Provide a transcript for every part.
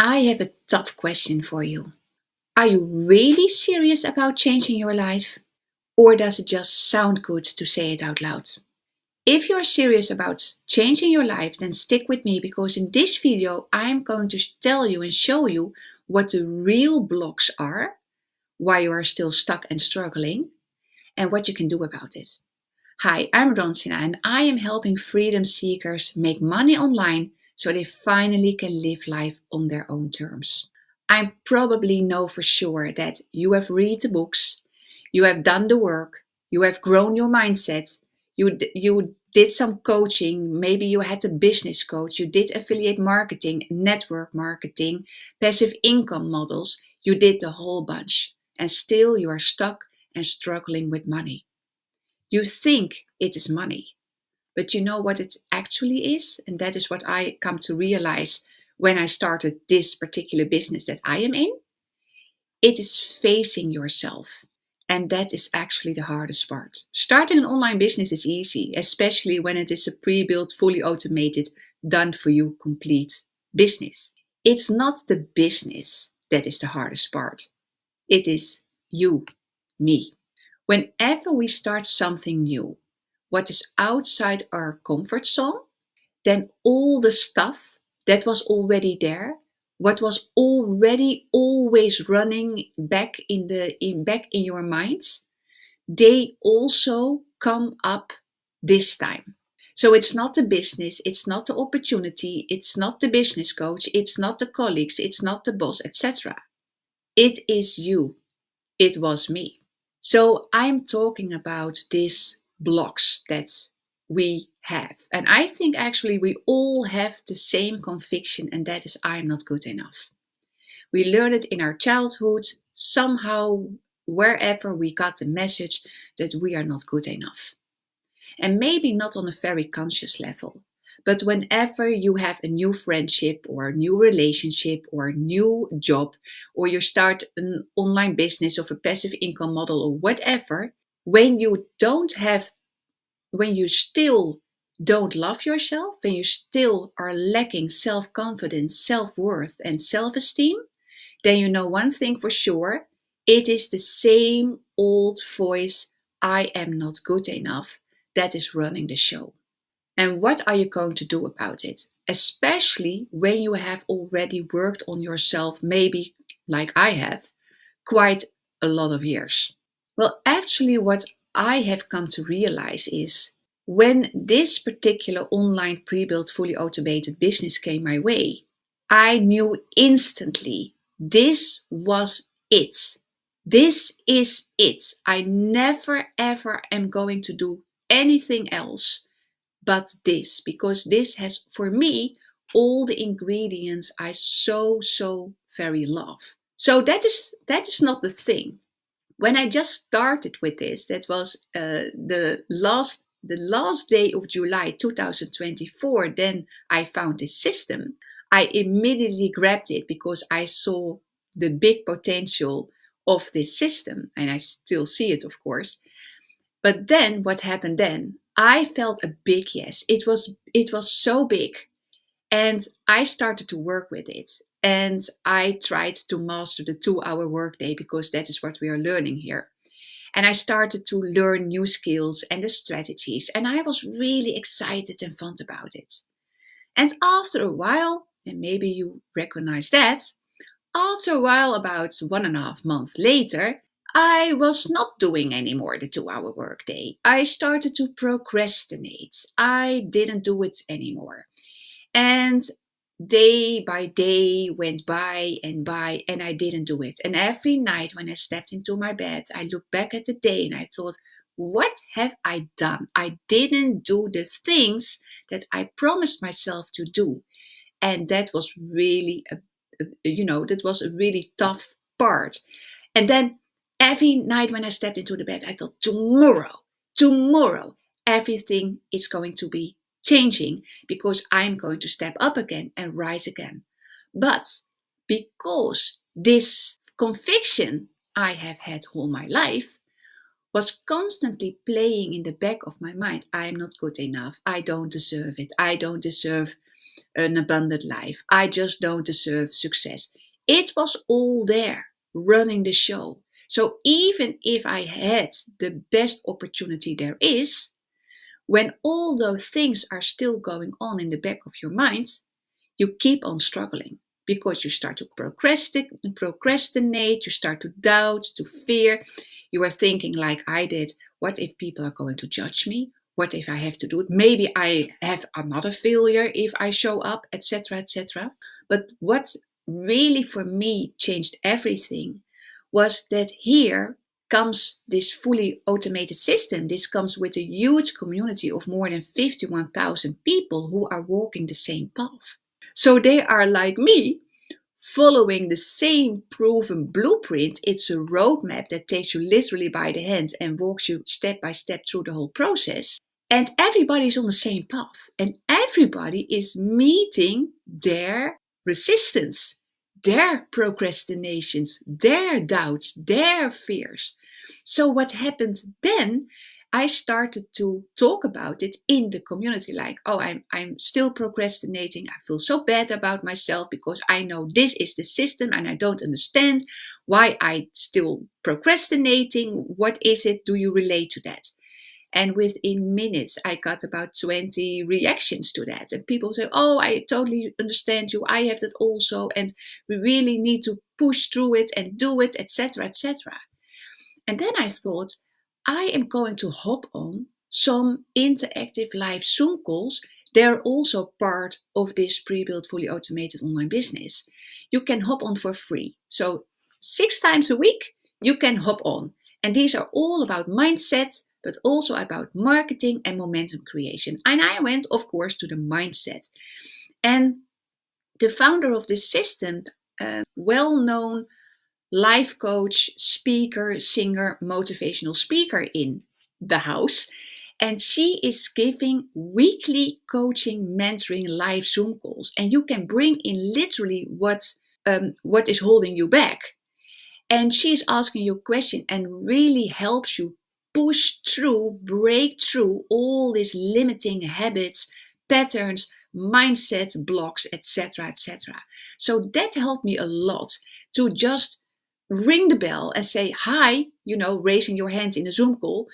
I have a tough question for you. Are you really serious about changing your life? Or does it just sound good to say it out loud? If you're serious about changing your life, then stick with me because in this video I'm going to tell you and show you what the real blocks are, why you are still stuck and struggling, and what you can do about it. Hi, I'm Ronsina and I am helping freedom seekers make money online so they finally can live life on their own terms. I probably know for sure that you have read the books, you have done the work, you have grown your mindset, you did some coaching, maybe you had a business coach, you did affiliate marketing, network marketing, passive income models, you did the whole bunch, and still you are stuck and struggling with money. You think it is money, but you know what it actually is? And that is what I come to realize when I started this particular business that I am in. It is facing yourself. And that is actually the hardest part. Starting an online business is easy, especially when it is a pre built, fully automated, done for you complete business. It's not the business that is the hardest part, it is you, me. Whenever we start something new, what is outside our comfort zone, then all the stuff that was already there, what was already always running back in your minds, they also come up this time. So it's not the business, it's not the opportunity, it's not the business coach, it's not the colleagues, it's not the boss, etc. It is you. It was me. So I'm talking about these blocks that we have. And I think actually we all have the same conviction, and that is I'm not good enough. We learned it in our childhood, somehow, wherever we got the message that we are not good enough. And maybe not on a very conscious level. But whenever you have a new friendship or a new relationship or a new job, or you start an online business of a passive income model or whatever, when you don't have, when you still don't love yourself, when you still are lacking self confidence, self worth, and self esteem, then you know one thing for sure, it is the same old voice, I am not good enough, that is running the show. And what are you going to do about it? Especially when you have already worked on yourself, maybe like I have, quite a lot of years. Well, actually, what I have come to realize is when this particular online pre built, fully automated business came my way, I knew instantly this was it. This is it. I never ever am going to do anything else but this, because this has for me all the ingredients I so very love. So that is not the thing. When I just started with this, that was the last day of July 2024. Then I found this system. I immediately grabbed it because I saw the big potential of this system, and I still see it, of course. But then what happened then? I felt a big yes. It was so big. And I started to work with it. And I tried to master the 2 hour workday because that is what we are learning here. And I started to learn new skills and the strategies. And I was really excited and fun about it. And after a while, and maybe you recognize that, after a while, about 1.5 months later, I was not doing anymore the 2 hour workday. I started to procrastinate. I didn't do it anymore. And day by day went by, and I didn't do it. And every night when I stepped into my bed, I looked back at the day and I thought, what have I done? I didn't do the things that I promised myself to do. And that was really that was a really tough part. And then every night when I stepped into the bed, I thought, tomorrow, everything is going to be changing because I'm going to step up again and rise again. But because this conviction I have had all my life was constantly playing in the back of my mind, I am not good enough. I don't deserve it. I don't deserve an abundant life. I just don't deserve success. It was all there, running the show. So even if I had the best opportunity there is, when all those things are still going on in the back of your mind, you keep on struggling because you start to procrastinate, you start to doubt, to fear. You are thinking, like I did, what if people are going to judge me? What if I have to do it? Maybe I have another failure if I show up, etc., etc. But what really for me changed everything was that here comes this fully automated system. This comes with a huge community of more than 51,000 people who are walking the same path. So they are like me, following the same proven blueprint. It's a roadmap that takes you literally by the hand and walks you step by step through the whole process. And everybody's on the same path. And everybody is meeting their resistance, their procrastinations, their doubts, their fears. So what happened then? I started to talk about it in the community, like, oh, I'm still procrastinating. I feel so bad about myself because I know this is the system and I don't understand why I still procrastinating. What is it? Do you relate to that? And within minutes, I got about 20 reactions to that. And people say, oh, I totally understand you. I have that also. And we really need to push through it and do it, etc., etc. And then I thought, I am going to hop on some interactive live Zoom calls. They're also part of this pre-built, fully automated online business. You can hop on for free. So 6 times a week, you can hop on. And these are all about mindset, but also about marketing and momentum creation. And I went, of course, to the mindset. And the founder of this system, well-known life coach, speaker, singer, motivational speaker in the house. And she is giving weekly coaching, mentoring, live Zoom calls. And you can bring in literally what is holding you back. And she's asking you a question and really helps you push through, break through all these limiting habits, patterns, mindset blocks, etc., etc. So that helped me a lot to just ring the bell and say, hi, raising your hand in a Zoom call,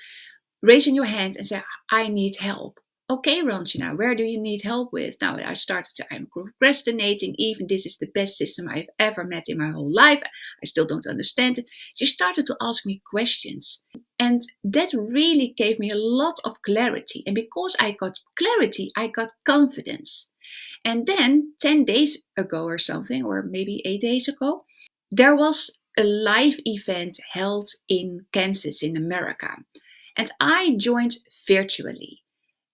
raising your hand and say, I need help. Okay, Ranjana, where do you need help with? Now I started to, I'm procrastinating. Even this is the best system I've ever met in my whole life. I still don't understand it. She started to ask me questions. And that really gave me a lot of clarity. And because I got clarity, I got confidence. And then 10 days ago or something, or maybe 8 days ago, there was a live event held in Kansas in America. And I joined virtually.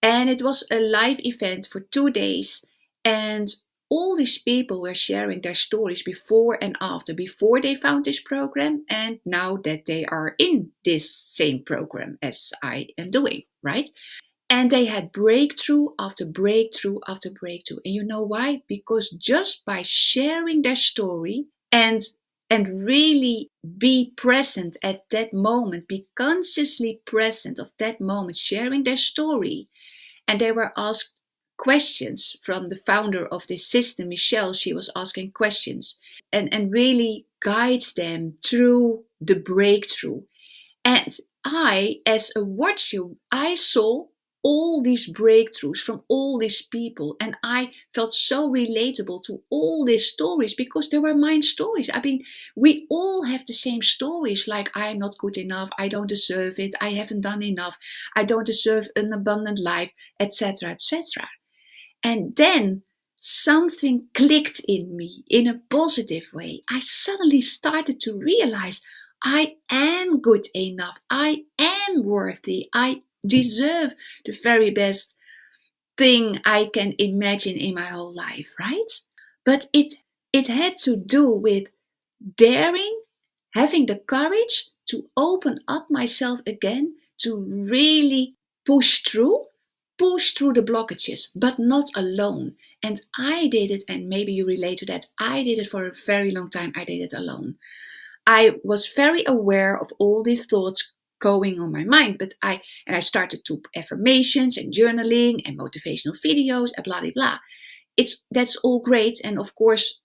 And it was a live event for 2 days. And all these people were sharing their stories before and after, before they found this program, and now that they are in this same program as I am doing, right? And they had breakthrough after breakthrough after breakthrough. And you know why? Because just by sharing their story and really be present at that moment, be consciously present of that moment, sharing their story. And they were asked questions from the founder of this system, Michelle. She was asking questions and really guides them through the breakthrough. And I, as a watcher, I saw all these breakthroughs from all these people, and I felt so relatable to all these stories because they were my stories. I mean, we all have the same stories, like I'm not good enough, I don't deserve it, I haven't done enough, I don't deserve an abundant life, etc., etc. And then something clicked in me in a positive way. I suddenly started to realize I am good enough, I am worthy, I deserve the very best thing I can imagine in my whole life, right? But it had to do with daring, having the courage to open up myself again, to really push through the blockages, but not alone. And I did it, and maybe you relate to that. I did it for a very long time. I did it alone. I was very aware of all these thoughts going on my mind, but I started to affirmations and journaling and motivational videos and blah blah blah. that's all great, and of course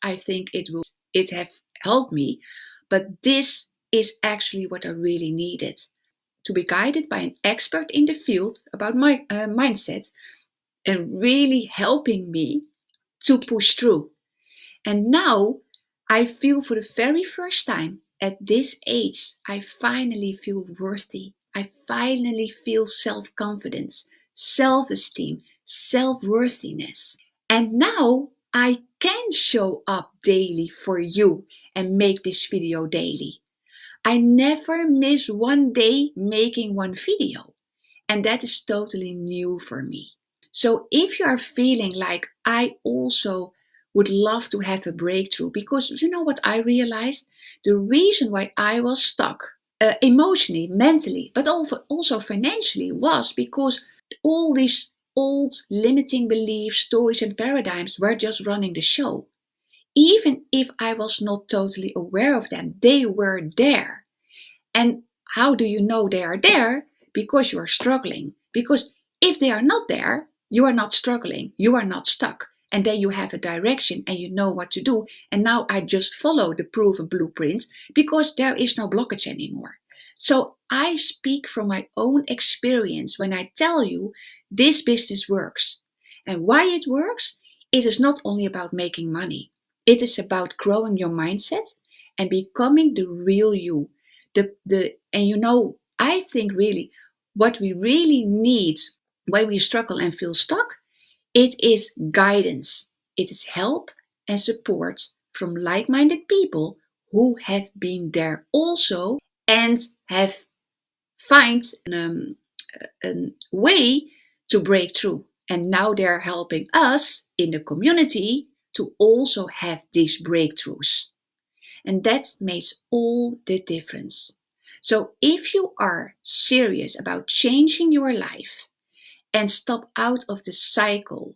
I think it have helped me, but this is actually what I really needed, to be guided by an expert in the field about my mindset, and really helping me to push through. And now I feel, for the very first time at this age, I finally feel worthy. I finally feel self confidence, self esteem, self worthiness. And now I can show up daily for you and make this video daily. I never miss one day making one video. And that is totally new for me. So if you are feeling like I also would love to have a breakthrough, because you know what I realized? The reason why I was stuck emotionally, mentally, but also financially was because all these old limiting beliefs, stories, and paradigms were just running the show. Even if I was not totally aware of them, they were there. And how do you know they are there? Because you are struggling. Because if they are not there, you are not struggling, you are not stuck. And then you have a direction and you know what to do. And now I just follow the proven blueprint because there is no blockage anymore. So I speak from my own experience when I tell you this business works. And why it works? It is not only about making money, it is about growing your mindset and becoming the real you. And you know, I think really what we really need when we struggle and feel stuck, it is guidance, it is help and support from like-minded people who have been there also and have find a way to break through. And now they're helping us in the community to also have these breakthroughs. And that makes all the difference. So if you are serious about changing your life and stop out of the cycle,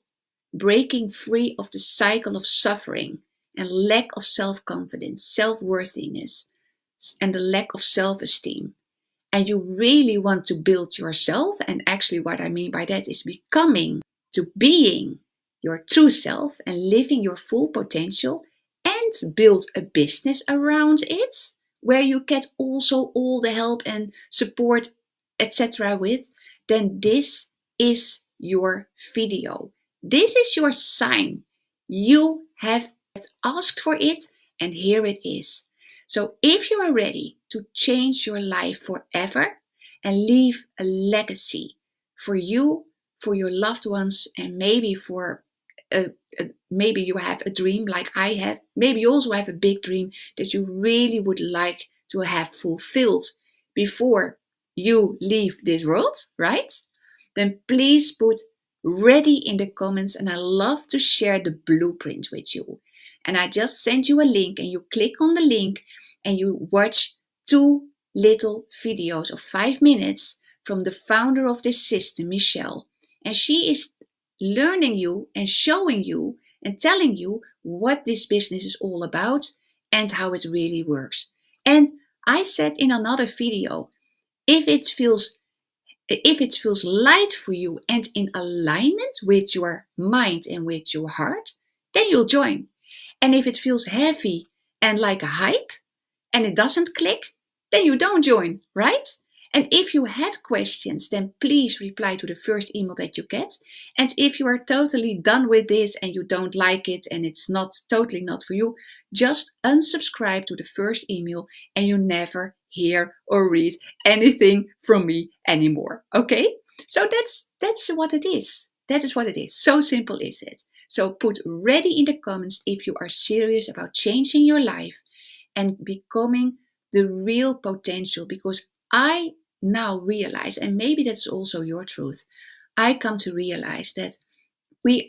breaking free of the cycle of suffering and lack of self-confidence, self-worthiness, and the lack of self-esteem, and you really want to build yourself, and actually what I mean by that is becoming to being your true self and living your full potential, and build a business around it where you get also all the help and support, etc. with, then this is your video. This is your sign. You have asked for it, and here it is. So if you are ready to change your life forever and leave a legacy for you, for your loved ones, and maybe for maybe you have a dream like I have, maybe you also have a big dream that you really would like to have fulfilled before you leave this world, right? Then please put ready in the comments, and I love to share the blueprint with you. And I just send you a link, and you click on the link and you watch 2 little videos of 5 minutes from the founder of this system, Michelle. And she is learning you and showing you and telling you what this business is all about and how it really works. And I said in another video, if it feels light for you and in alignment with your mind and with your heart, then you'll join. And if it feels heavy and like a hype and it doesn't click, then you don't join, right? And if you have questions, then please reply to the first email that you get. And if you are totally done with this and you don't like it and it's totally not for you, just unsubscribe to the first email and you never hear or read anything from me anymore. Okay? So that's what it is. That is what it is. So simple is it. So put ready in the comments if you are serious about changing your life and becoming the real potential, because I now realize, and maybe that's also your truth, I come to realize that we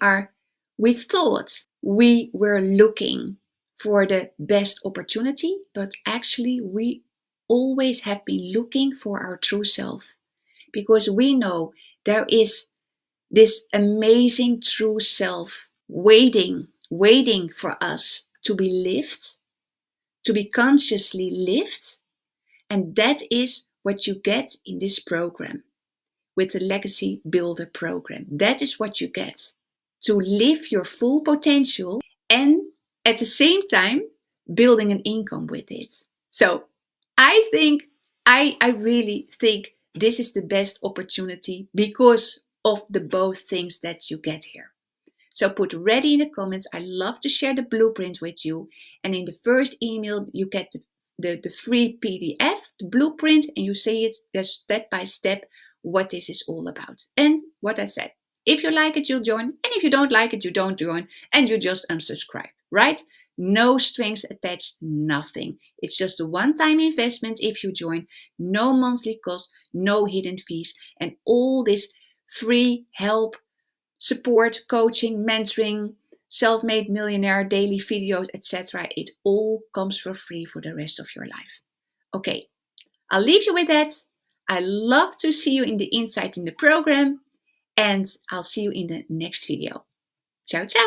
thought we were looking for the best opportunity, but actually we always have been looking for our true self, because we know there is this amazing true self waiting for us to be lived, to be consciously lived. And that is what you get in this program with the Legacy Builder program. That is what you get. to live your full potential and at the same time building an income with it. So I really think this is the best opportunity because of the both things that you get here. So put ready in the comments. I love to share the blueprint with you. And in the first email, you get the free PDF, the blueprint, and you see it just step by step what this is all about. And what I said, if you like it, you'll join. And if you don't like it, you don't join and you just unsubscribe, right? No strings attached, nothing. It's just a one-time investment if you join. No monthly cost, no hidden fees, and all this free help, support, coaching, mentoring, self-made millionaire, daily videos, etc. It all comes for free for the rest of your life. Okay, I'll leave you with that. I love to see you in the insight in the program, and I'll see you in the next video. Ciao, ciao.